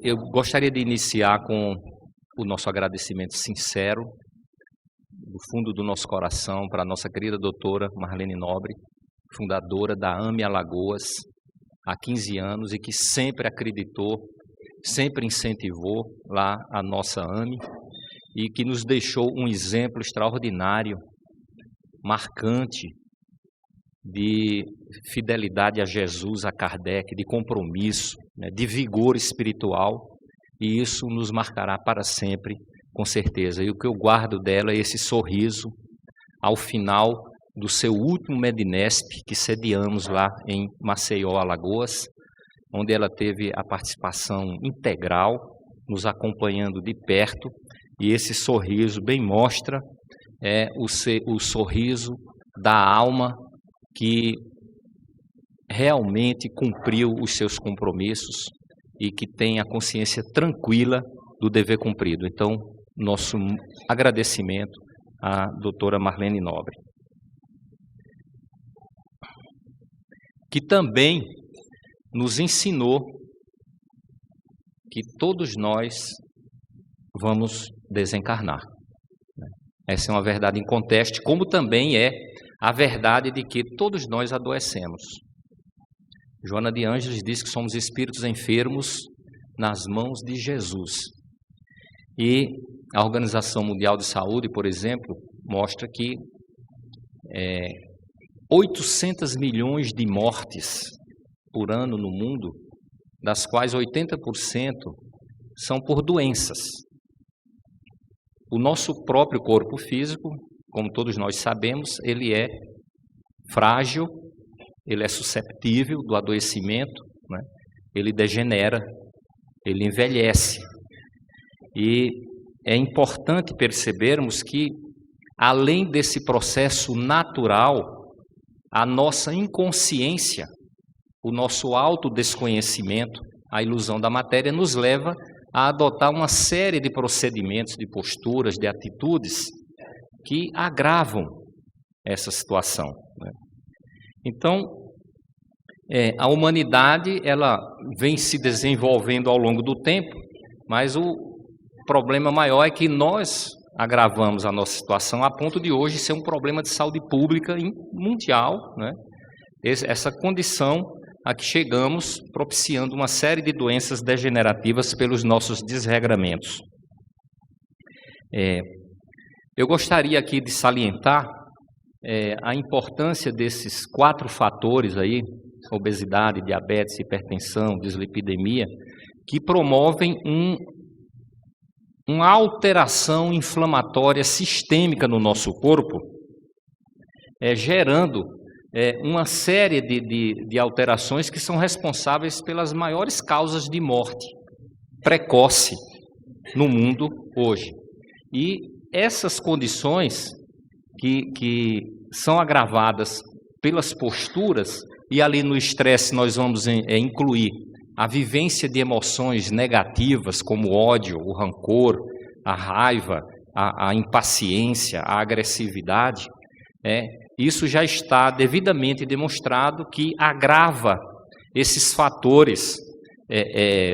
Eu gostaria de iniciar com o nosso agradecimento sincero, do fundo do nosso coração, para a nossa querida doutora Marlene Nobre, fundadora da AME Alagoas há 15 anos e que sempre acreditou, sempre incentivou lá a nossa AME e que nos deixou um exemplo extraordinário, marcante, de fidelidade a Jesus, a Kardec, de compromisso, né, de vigor espiritual, e isso nos marcará para sempre, com certeza. E o que eu guardo dela é esse sorriso ao final do seu último Medinesp, que sediamos lá em Maceió, Alagoas, onde ela teve a participação integral, nos acompanhando de perto, e esse sorriso bem mostra o sorriso da alma que realmente cumpriu os seus compromissos e que tem a consciência tranquila do dever cumprido. Então, nosso agradecimento à doutora Marlene Nobre, que também nos ensinou que todos nós vamos desencarnar. Essa é uma verdade inconteste, como também é a verdade de que todos nós adoecemos. Joana de Ângeles diz que somos espíritos enfermos nas mãos de Jesus. E a Organização Mundial de Saúde, por exemplo, mostra que 800 milhões de mortes por ano no mundo, das quais 80% são por doenças. O nosso próprio corpo físico, como todos nós sabemos, ele é frágil, ele é susceptível do adoecimento, né? Ele degenera, ele envelhece. E é importante percebermos que, além desse processo natural, a nossa inconsciência, o nosso autodesconhecimento, a ilusão da matéria, nos leva a adotar uma série de procedimentos, de posturas, de atitudes que agravam essa situação, né? Então, a humanidade ela vem se desenvolvendo ao longo do tempo, mas o problema maior é que nós agravamos a nossa situação a ponto de hoje ser um problema de saúde pública mundial, né? Essa condição a que chegamos, propiciando uma série de doenças degenerativas pelos nossos desregramentos. Eu gostaria aqui de salientar a importância desses 4 fatores aí, obesidade, diabetes, hipertensão, dislipidemia, que promovem uma alteração inflamatória sistêmica no nosso corpo, gerando uma série de alterações que são responsáveis pelas maiores causas de morte precoce no mundo hoje. E essas condições que são agravadas pelas posturas, e ali no estresse nós vamos incluir a vivência de emoções negativas, como o ódio, o rancor, a raiva, a impaciência, a agressividade, isso já está devidamente demonstrado que agrava esses fatores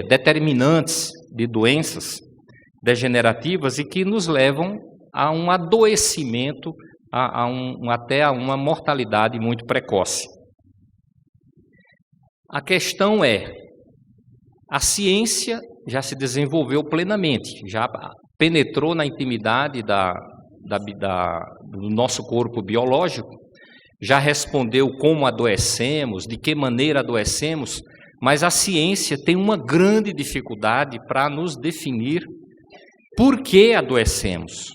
determinantes de doenças degenerativas e que nos levam a um adoecimento, até a uma mortalidade muito precoce. A questão a ciência já se desenvolveu plenamente, já penetrou na intimidade do nosso corpo biológico, já respondeu como adoecemos, de que maneira adoecemos, mas a ciência tem uma grande dificuldade para nos definir por que adoecemos.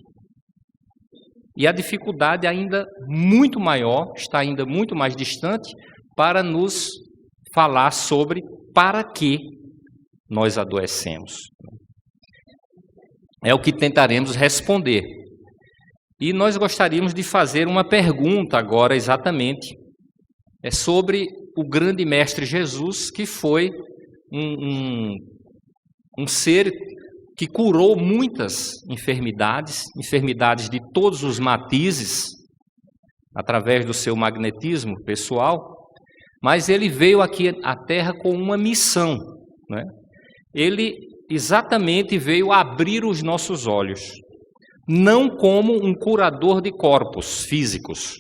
E a dificuldade ainda muito maior, está ainda muito mais distante, para nos falar sobre para que nós adoecemos. É o que tentaremos responder. E nós gostaríamos de fazer uma pergunta agora exatamente, sobre o grande mestre Jesus, que foi um ser que curou muitas enfermidades de todos os matizes, através do seu magnetismo pessoal, mas ele veio aqui à Terra com uma missão, né? Ele exatamente veio abrir os nossos olhos, não como um curador de corpos físicos,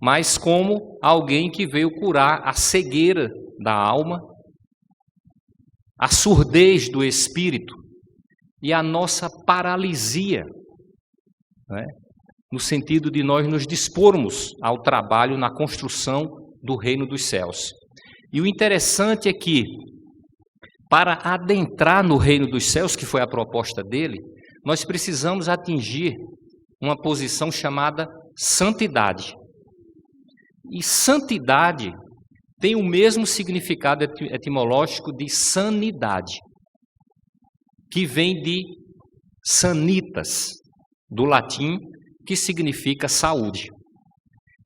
mas como alguém que veio curar a cegueira da alma, a surdez do espírito e a nossa paralisia, né? No sentido de nós nos dispormos ao trabalho na construção do reino dos céus. E o interessante é que, para adentrar no reino dos céus, que foi a proposta dele, nós precisamos atingir uma posição chamada santidade. E santidade tem o mesmo significado etimológico de sanidade, que vem de sanitas, do latim, que significa saúde.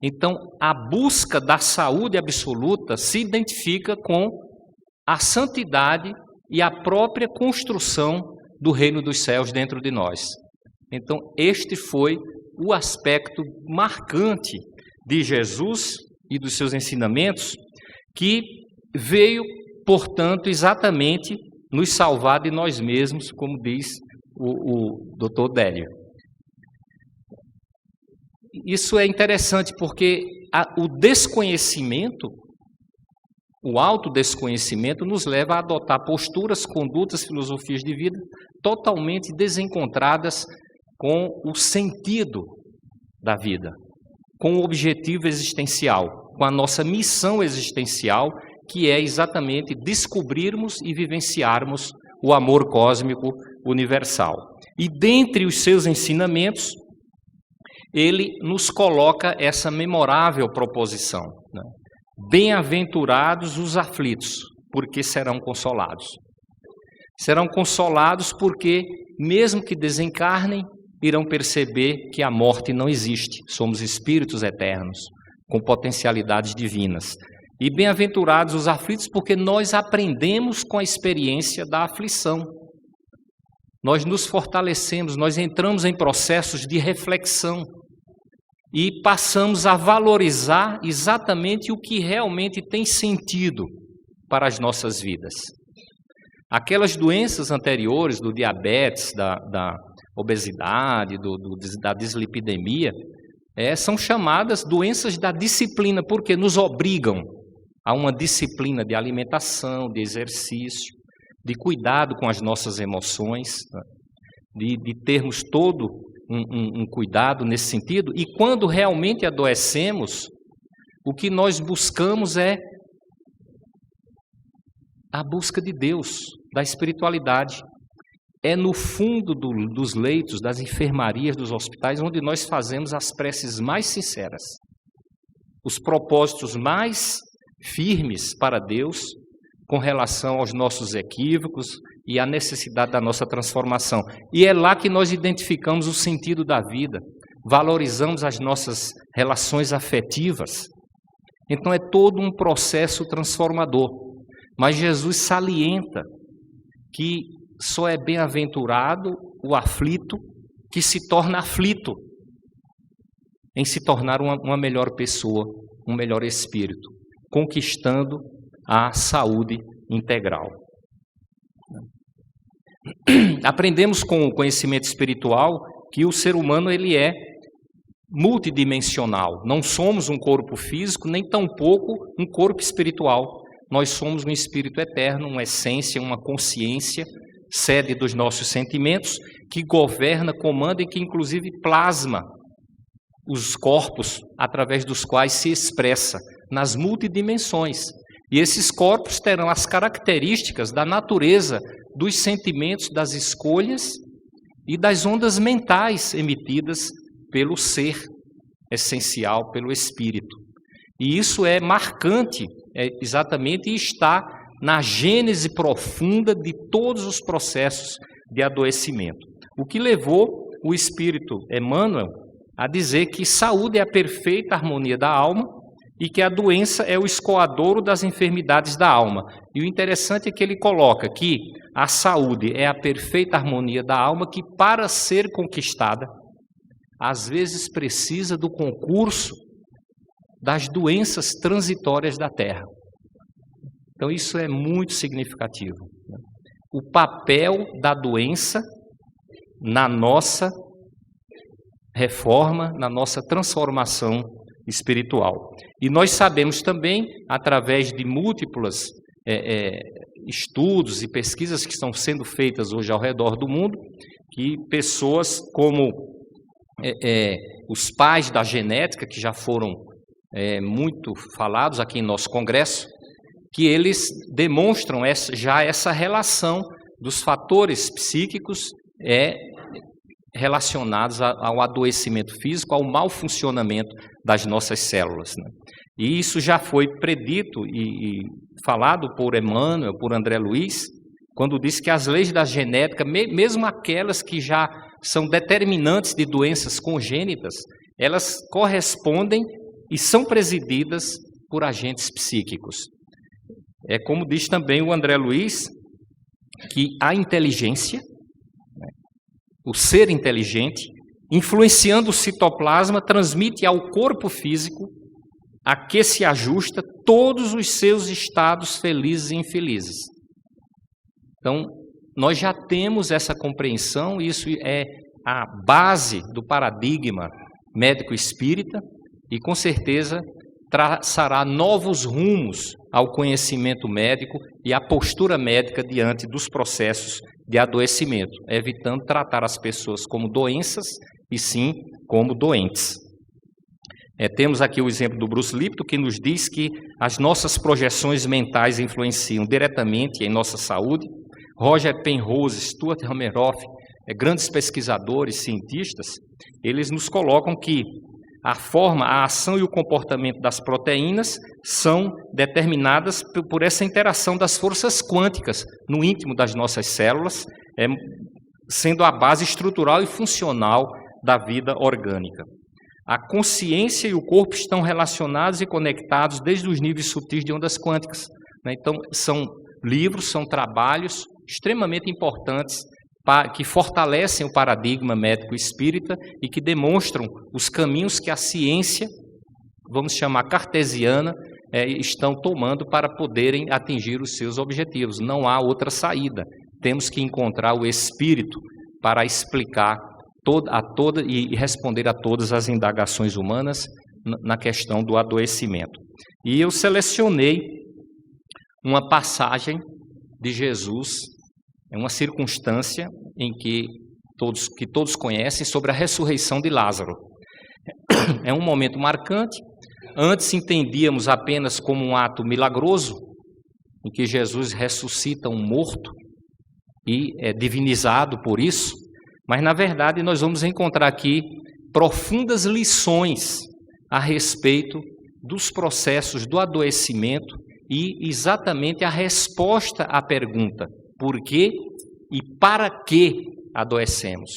Então, a busca da saúde absoluta se identifica com a santidade e a própria construção do reino dos céus dentro de nós. Então, este foi o aspecto marcante de Jesus e dos seus ensinamentos, que veio, portanto, exatamente nos salvar de nós mesmos, como diz o Dr. Délio. Isso é interessante porque o desconhecimento, o autodesconhecimento, nos leva a adotar posturas, condutas, filosofias de vida totalmente desencontradas com o sentido da vida, com o objetivo existencial, com a nossa missão existencial, que é exatamente descobrirmos e vivenciarmos o amor cósmico universal. E dentre os seus ensinamentos, ele nos coloca essa memorável proposição, né? Bem-aventurados os aflitos, porque serão consolados. Serão consolados porque, mesmo que desencarnem, irão perceber que a morte não existe. Somos espíritos eternos, com potencialidades divinas. E bem-aventurados os aflitos porque nós aprendemos com a experiência da aflição. Nós nos fortalecemos, nós entramos em processos de reflexão e passamos a valorizar exatamente o que realmente tem sentido para as nossas vidas. Aquelas doenças anteriores, do diabetes, da obesidade, da dislipidemia, são chamadas doenças da disciplina, porque nos obrigam a uma disciplina de alimentação, de exercício, de cuidado com as nossas emoções, de termos todo um cuidado nesse sentido. E quando realmente adoecemos, o que nós buscamos é a busca de Deus, da espiritualidade. É no fundo dos leitos, das enfermarias, dos hospitais, onde nós fazemos as preces mais sinceras, os propósitos mais firmes para Deus com relação aos nossos equívocos e à necessidade da nossa transformação. E é lá que nós identificamos o sentido da vida, valorizamos as nossas relações afetivas. Então é todo um processo transformador. Mas Jesus salienta que só é bem-aventurado o aflito que se torna aflito em se tornar uma melhor pessoa, um melhor espírito, conquistando a saúde integral. Aprendemos com o conhecimento espiritual que o ser humano ele é multidimensional. Não somos um corpo físico, nem tampouco um corpo espiritual. Nós somos um espírito eterno, uma essência, uma consciência, sede dos nossos sentimentos, que governa, comanda e que inclusive plasma os corpos através dos quais se expressa nas multidimensões. E esses corpos terão as características da natureza dos sentimentos, das escolhas e das ondas mentais emitidas pelo ser essencial, pelo espírito. E isso é marcante, exatamente, e está na gênese profunda de todos os processos de adoecimento. O que levou o espírito Emmanuel a dizer que saúde é a perfeita harmonia da alma e que a doença é o escoadouro das enfermidades da alma. E o interessante é que ele coloca que a saúde é a perfeita harmonia da alma que, para ser conquistada, às vezes precisa do concurso das doenças transitórias da Terra. Então, isso é muito significativo. O papel da doença na nossa reforma, na nossa transformação espiritual. E nós sabemos também, através de múltiplos estudos e pesquisas que estão sendo feitas hoje ao redor do mundo, que pessoas como os pais da genética, que já foram muito falados aqui em nosso congresso, que eles demonstram já essa relação dos fatores psíquicos relacionados ao adoecimento físico, ao mau funcionamento das nossas células, né? E isso já foi predito e falado por Emmanuel, por André Luiz, quando disse que as leis da genética, mesmo aquelas que já são determinantes de doenças congênitas, elas correspondem e são presididas por agentes psíquicos. É como diz também o André Luiz, que a inteligência, o ser inteligente, influenciando o citoplasma, transmite ao corpo físico, a que se ajusta, todos os seus estados felizes e infelizes. Então, nós já temos essa compreensão, isso é a base do paradigma médico-espírita e, com certeza, traçará novos rumos ao conhecimento médico e à postura médica diante dos processos de adoecimento, evitando tratar as pessoas como doenças e sim como doentes. Temos aqui o exemplo do Bruce Lipton, que nos diz que as nossas projeções mentais influenciam diretamente em nossa saúde. Roger Penrose, Stuart Hameroff, grandes pesquisadores, cientistas, eles nos colocam que a forma, a ação e o comportamento das proteínas são determinadas por essa interação das forças quânticas no íntimo das nossas células, sendo a base estrutural e funcional da vida orgânica. A consciência e o corpo estão relacionados e conectados desde os níveis sutis de ondas quânticas, né? Então, são livros, são trabalhos extremamente importantes que fortalecem o paradigma médico-espírita e que demonstram os caminhos que a ciência, vamos chamar cartesiana, estão tomando para poderem atingir os seus objetivos. Não há outra saída. Temos que encontrar o espírito para explicar e responder a todas as indagações humanas na questão do adoecimento. E eu selecionei uma passagem de Jesus, uma circunstância em que todos conhecem, sobre a ressurreição de Lázaro. É um momento marcante. Antes entendíamos apenas como um ato milagroso, em que Jesus ressuscita um morto e é divinizado por isso, mas na verdade nós vamos encontrar aqui profundas lições a respeito dos processos do adoecimento e exatamente a resposta à pergunta: por que e para que adoecemos?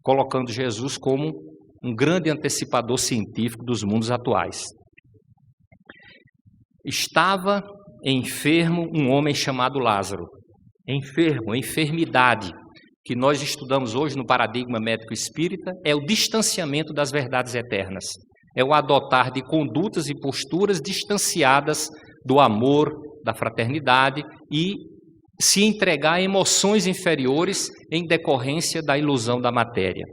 Colocando Jesus como um grande antecipador científico dos mundos atuais. Estava enfermo um homem chamado Lázaro. Enfermo, enfermidade, que nós estudamos hoje no paradigma médico-espírita, é o distanciamento das verdades eternas. É o adotar de condutas e posturas distanciadas do amor, da fraternidade e se entregar a emoções inferiores em decorrência da ilusão da matéria.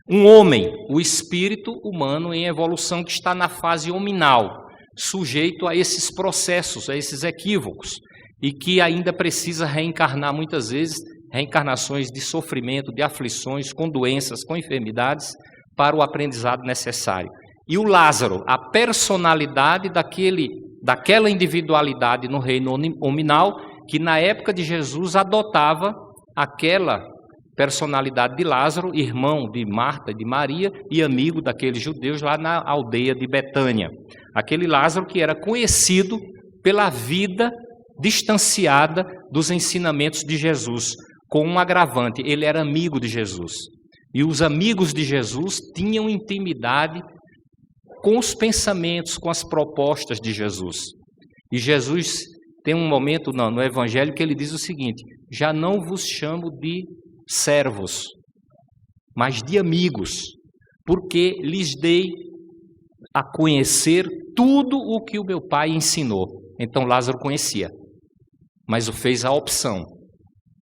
Um homem, o espírito humano em evolução que está na fase hominal, sujeito a esses processos, a esses equívocos, e que ainda precisa reencarnar muitas vezes, reencarnações de sofrimento, de aflições, com doenças, com enfermidades, para o aprendizado necessário. E o Lázaro, a personalidade daquela individualidade no reino hominal, que na época de Jesus adotava aquela personalidade de Lázaro, irmão de Marta e de Maria e amigo daqueles judeus lá na aldeia de Betânia. Aquele Lázaro que era conhecido pela vida distanciada dos ensinamentos de Jesus, com um agravante: ele era amigo de Jesus. E os amigos de Jesus tinham intimidade com os pensamentos, com as propostas de Jesus. E Jesus tem um momento no Evangelho que ele diz o seguinte: já não vos chamo de servos, mas de amigos, porque lhes dei a conhecer tudo o que o meu pai ensinou. Então Lázaro conhecia, mas o fez a opção.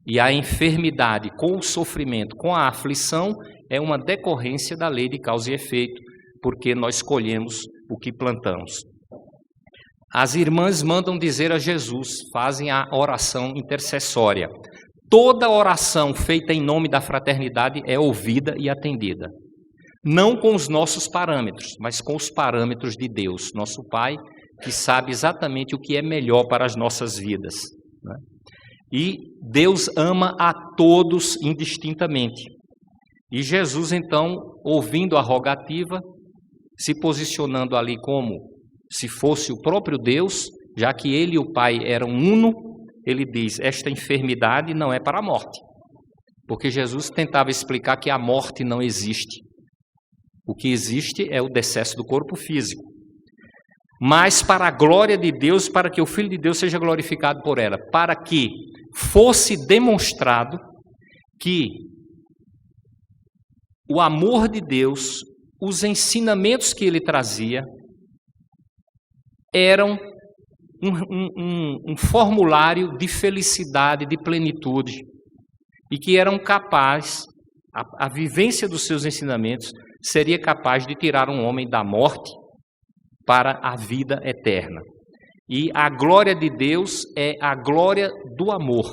E a enfermidade com o sofrimento, com a aflição, é uma decorrência da lei de causa e efeito, porque nós colhemos o que plantamos. As irmãs mandam dizer a Jesus, fazem a oração intercessória. Toda oração feita em nome da fraternidade é ouvida e atendida. Não com os nossos parâmetros, mas com os parâmetros de Deus, nosso Pai, que sabe exatamente o que é melhor para as nossas vidas, né? E Deus ama a todos indistintamente. E Jesus, então, ouvindo a rogativa, se posicionando ali como se fosse o próprio Deus, já que ele e o Pai eram uno, ele diz, esta enfermidade não é para a morte. Porque Jesus tentava explicar que a morte não existe. O que existe é o decesso do corpo físico. Mas para a glória de Deus, para que o Filho de Deus seja glorificado por ela, para que fosse demonstrado que o amor de Deus, os ensinamentos que ele trazia, eram um formulário de felicidade, de plenitude, e que eram capazes, a vivência dos seus ensinamentos seria capaz de tirar um homem da morte para a vida eterna. E a glória de Deus é a glória do amor.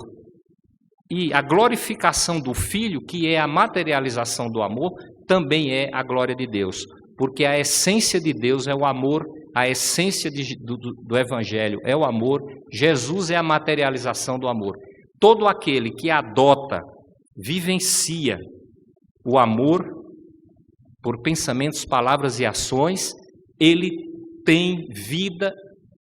E a glorificação do Filho, que é a materialização do amor, também é a glória de Deus. Porque a essência de Deus é o amor, a essência do Evangelho é o amor, Jesus é a materialização do amor. Todo aquele que adota, vivencia o amor por pensamentos, palavras e ações, ele tem vida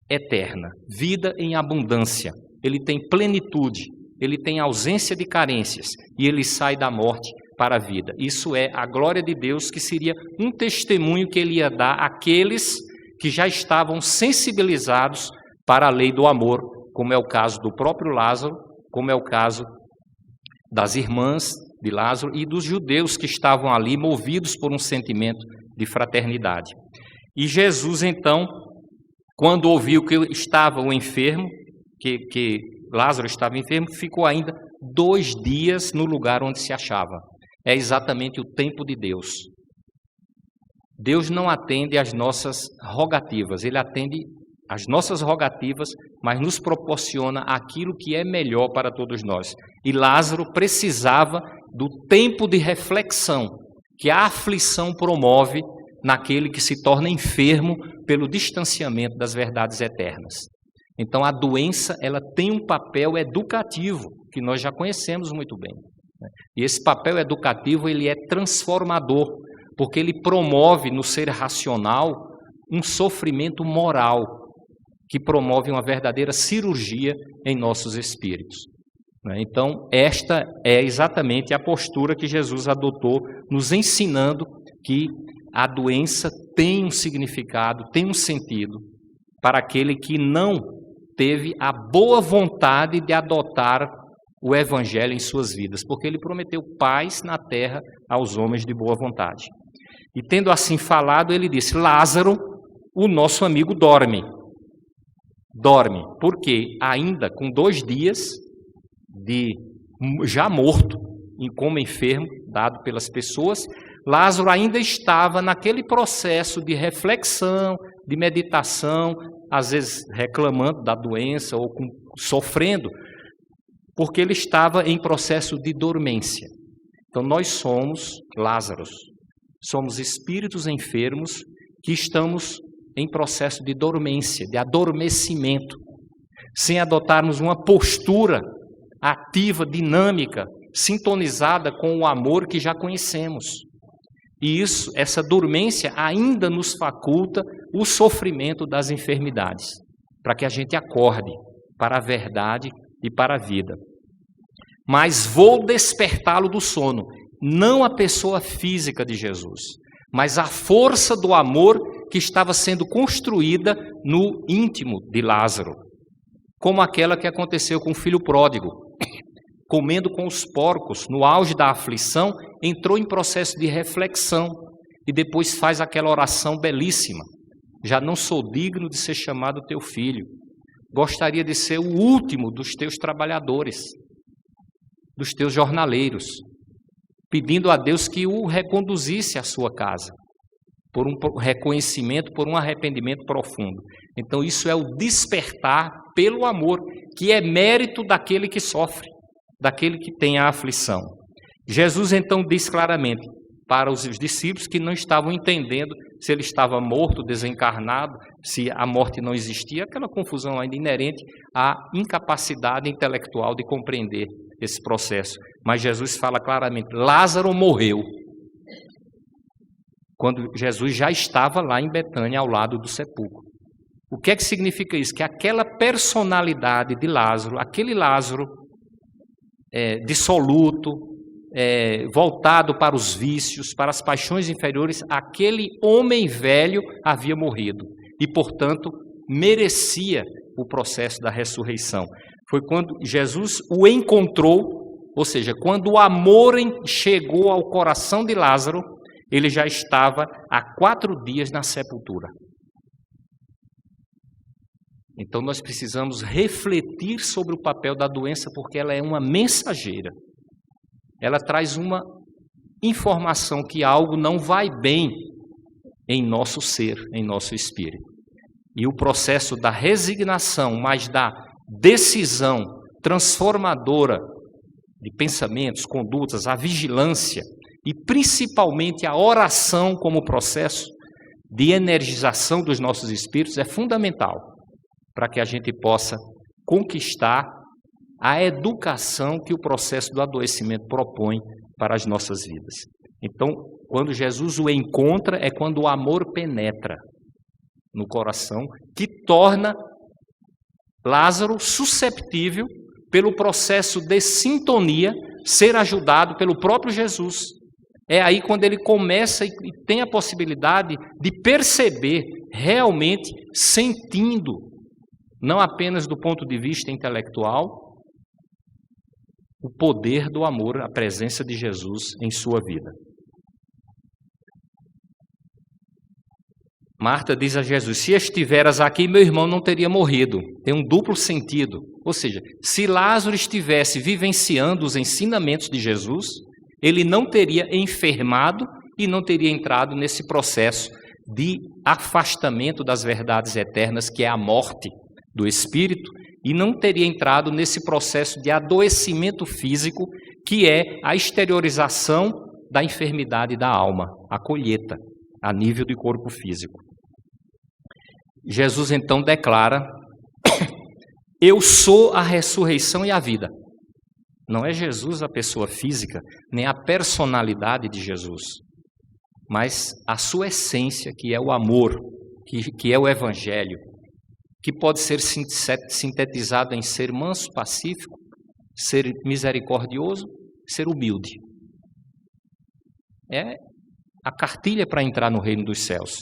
eterna, vida em abundância, ele tem plenitude, ele tem ausência de carências e ele sai da morte para a vida. Isso é a glória de Deus, que seria um testemunho que ele ia dar àqueles que já estavam sensibilizados para a lei do amor, como é o caso do próprio Lázaro, como é o caso das irmãs de Lázaro e dos judeus que estavam ali movidos por um sentimento de fraternidade. E Jesus, então, quando ouviu que estava o enfermo, que Lázaro estava enfermo, ficou ainda 2 dias no lugar onde se achava. É exatamente o tempo de Deus. Deus não atende às nossas rogativas, Ele atende às nossas rogativas, mas nos proporciona aquilo que é melhor para todos nós. E Lázaro precisava do tempo de reflexão que a aflição promove naquele que se torna enfermo pelo distanciamento das verdades eternas. Então a doença, ela tem um papel educativo, que nós já conhecemos muito bem. E esse papel educativo, ele é transformador, porque ele promove no ser racional um sofrimento moral, que promove uma verdadeira cirurgia em nossos espíritos. Então, esta é exatamente a postura que Jesus adotou, nos ensinando que a doença tem um significado, tem um sentido, para aquele que não teve a boa vontade de adotar o Evangelho em suas vidas, porque ele prometeu paz na terra aos homens de boa vontade. E tendo assim falado, ele disse, Lázaro, o nosso amigo dorme. Dorme, porque ainda com 2 dias de já morto, como enfermo, dado pelas pessoas, Lázaro ainda estava naquele processo de reflexão, de meditação, às vezes reclamando da doença ou sofrendo, porque ele estava em processo de dormência. Então nós somos Lázaros, somos espíritos enfermos que estamos em processo de dormência, de adormecimento, sem adotarmos uma postura ativa, dinâmica, sintonizada com o amor que já conhecemos. E isso, essa dormência ainda nos faculta o sofrimento das enfermidades, para que a gente acorde para a verdade e para a vida. Mas vou despertá-lo do sono, não a pessoa física de Jesus, mas a força do amor que estava sendo construída no íntimo de Lázaro, como aquela que aconteceu com o filho pródigo, comendo com os porcos, no auge da aflição, entrou em processo de reflexão, e depois faz aquela oração belíssima. Já não sou digno de ser chamado teu filho. Gostaria de ser o último dos teus trabalhadores, dos teus jornaleiros, pedindo a Deus que o reconduzisse à sua casa, por um reconhecimento, por um arrependimento profundo. Então isso é o despertar pelo amor, que é mérito daquele que sofre, daquele que tem a aflição. Jesus então diz claramente para os discípulos que não estavam entendendo se ele estava morto, desencarnado, se a morte não existia, aquela confusão ainda inerente à incapacidade intelectual de compreender esse processo. Mas Jesus fala claramente, Lázaro morreu. Quando Jesus já estava lá em Betânia, ao lado do sepulcro. O que é que significa isso? Que aquela personalidade de Lázaro, aquele Lázaro dissoluto, voltado para os vícios, para as paixões inferiores, aquele homem velho havia morrido e, portanto, merecia o processo da ressurreição. Foi quando Jesus o encontrou, ou seja, quando o amor chegou ao coração de Lázaro, ele já estava há 4 dias na sepultura. Então nós precisamos refletir sobre o papel da doença, porque ela é uma mensageira. Ela traz uma informação que algo não vai bem em nosso ser, em nosso espírito. E o processo da resignação, mas da decisão transformadora de pensamentos, condutas, a vigilância e principalmente a oração como processo de energização dos nossos espíritos é fundamental para que a gente possa conquistar a educação que o processo do adoecimento propõe para as nossas vidas. Então, quando Jesus o encontra, é quando o amor penetra no coração, que torna Lázaro susceptível, pelo processo de sintonia, ser ajudado pelo próprio Jesus. É aí quando ele começa e tem a possibilidade de perceber realmente, sentindo, não apenas do ponto de vista intelectual, o poder do amor, a presença de Jesus em sua vida. Marta diz a Jesus, se estiveras aqui, meu irmão não teria morrido. Tem um duplo sentido. Ou seja, se Lázaro estivesse vivenciando os ensinamentos de Jesus, ele não teria enfermado e não teria entrado nesse processo de afastamento das verdades eternas, que é a morte do espírito, e não teria entrado nesse processo de adoecimento físico, que é a exteriorização da enfermidade da alma, a colheita, a nível do corpo físico. Jesus então declara, eu sou a ressurreição e a vida. Não é Jesus a pessoa física, nem a personalidade de Jesus, mas a sua essência, que é o amor, que é o evangelho, que pode ser sintetizado em ser manso, pacífico, ser misericordioso, ser humilde. É a cartilha para entrar no reino dos céus.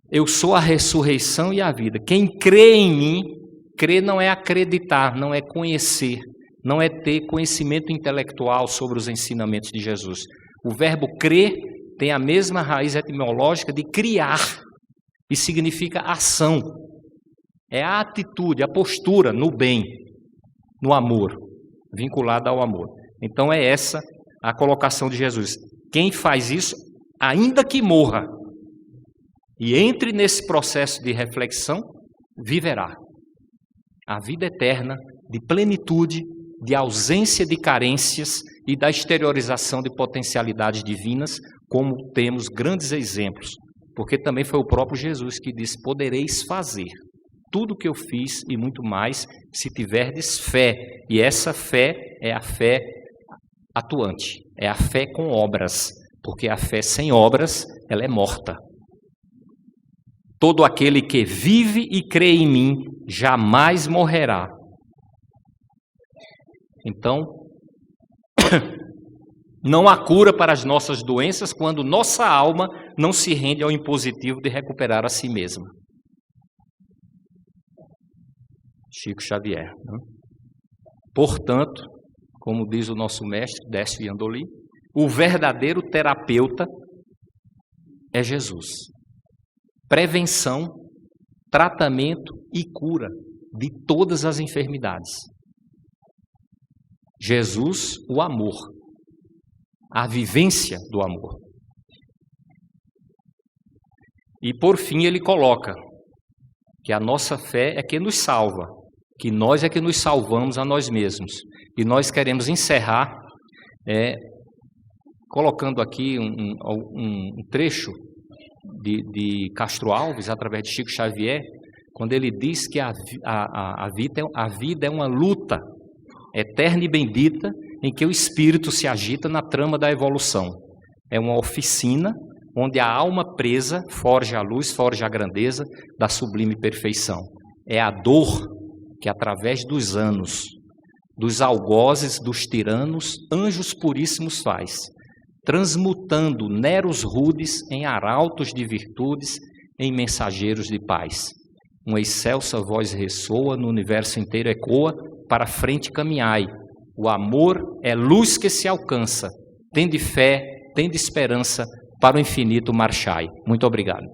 Eu sou a ressurreição e a vida. Quem crê em mim, crer não é acreditar, não é conhecer, não é ter conhecimento intelectual sobre os ensinamentos de Jesus. O verbo crer tem a mesma raiz etimológica de criar e significa ação. É a atitude, a postura no bem, no amor, vinculada ao amor. Então é essa a colocação de Jesus. Quem faz isso, ainda que morra, e entre nesse processo de reflexão, viverá a vida eterna de plenitude, de ausência de carências e da exteriorização de potencialidades divinas, como temos grandes exemplos, porque também foi o próprio Jesus que disse, podereis fazer tudo o que eu fiz e muito mais, se tiverdes fé. E essa fé é a fé atuante, é a fé com obras, porque a fé sem obras, ela é morta. Todo aquele que vive e crê em mim, jamais morrerá. Então, não há cura para as nossas doenças quando nossa alma não se rende ao impositivo de recuperar a si mesma. Chico Xavier. Né? Portanto, como diz o nosso mestre, Décio Iandoli, o verdadeiro terapeuta é Jesus. Prevenção, tratamento e cura de todas as enfermidades. Jesus, o amor, a vivência do amor. E por fim ele coloca que a nossa fé é que nos salva, que nós é que nos salvamos a nós mesmos. E nós queremos encerrar colocando aqui um trecho de Castro Alves, através de Chico Xavier, quando ele diz que a vida é uma luta eterna e bendita em que o espírito se agita na trama da evolução. É uma oficina onde a alma presa forja a luz, forja a grandeza da sublime perfeição. É a dor que, através dos anos, dos algozes, dos tiranos, anjos puríssimos faz, transmutando neros rudes em arautos de virtudes, em mensageiros de paz. Uma excelsa voz ressoa, no universo inteiro ecoa, para a frente caminhai. O amor é luz que se alcança. Tende fé, tende esperança, para o infinito marchai. Muito obrigado.